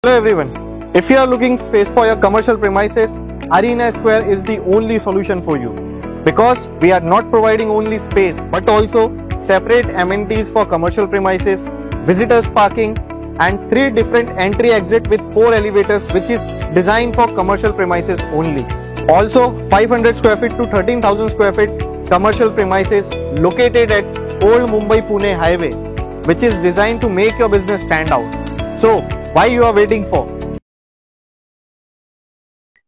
Hello everyone. If you are looking space for your commercial premises, Arena Square is the only solution for you. Because we are not providing only space but also separate amenities for commercial premises, visitors parking and 3 different entry exit with 4 elevators which is designed for commercial premises only. Also 500 square feet to 13,000 square feet commercial premises located at Old Mumbai Pune Highway which is designed to make your business stand out. So why you are waiting for?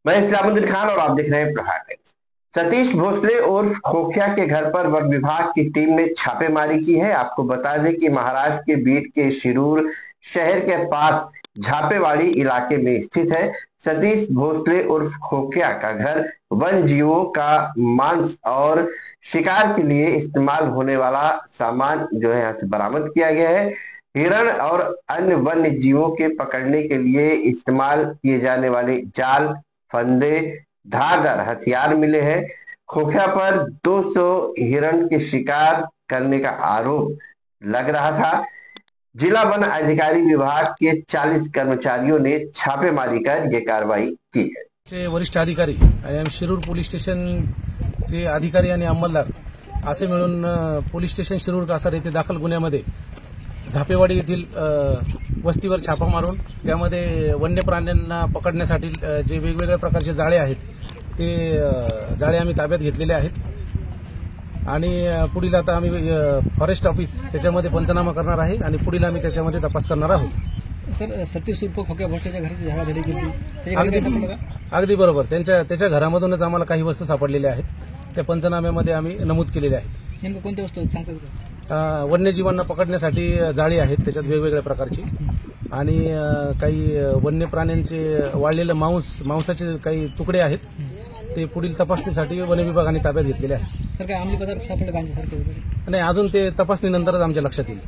मैं इस्लामुद्दीन खान और आप देख रहे हैं प्रहार times. Satish Bhosale और खोखिया के घर पर one विभाग की टीम ने छापेमारी की है। आपको बता दें कि महाराष्ट्र के बीड के शिरूर शहर के पास झापेवाड़ी इलाके में स्थित है। सतीश भोसले उर्फ खोखिया का घर वन जीवों का मांस और शिकार के लिए इस्तेमाल होने वाला सामान जो है यहाँ से बरामद किया गया है। हिरण और अन्य वन्य जीवों के पकड़ने के लिए इस्तेमाल किए जाने वाले जाल, फंदे, धारदार हथियार मिले हैं। खोखिया पर 200 हिरण के शिकार करने का आरोप लग रहा था। जिला वन अधिकारी विभाग के 40 कर्मचारियों ने छापेमारी कर यह कार्रवाई की है। वरिष्ठ अधिकारी आणि शिरूर पोलीस स्टेशनचे अधिकारी आणि अंमलदार असे मिळून पोलीस स्टेशन शिरूर कासार येथे दाखल गुन्ह्यामध्ये झापेवाडी येथील वस्तीवर छापा मारून त्यामध्ये वन्य प्राण्यांना पकडण्यासाठी जे वेगवेगळ्या प्रकारचे जाळे आहेत ते जाळे आम्ही ताब्यात घेतलेले आहेत आणि पुढील आता आम्ही फॉरेस्ट ऑफिस त्याच्यामध्ये पंचनामा करणार आहे आणि पुढील आम्ही त्याच्यामध्ये तपास करणार आहोत। सर सतीश उर्फ खोक्या भोसलेच्या घराची झाडाझडी केली त्याच्या घरी सापडलं का? अगदी बरोबर, त्याच्या घरामधूनच आम्हाला काही वस्तू सापडलेल्या आहेत। त्या पंचनाम्यामध्ये आम्ही नमूद केलेल्या आहेत। नेमकं कोणत्या वस्तू सांगतात का? वन्यजीवांना पकडण्यासाठी जाळी आहेत त्याच्यात वेगवेगळ्या प्रकारची आणि काही वन्य प्राण्यांचे वाळलेलं मांसाचे काही तुकडे आहेत ते पुढील तपासणीसाठी वन विभागाने ताब्यात घेतलेले आहेत। सर काय अंमली पदार्थ सापडले का आमच्यासारखे वगैरे? नाही, अजून ते तपासणीनंतरच आमच्या लक्षात येईल।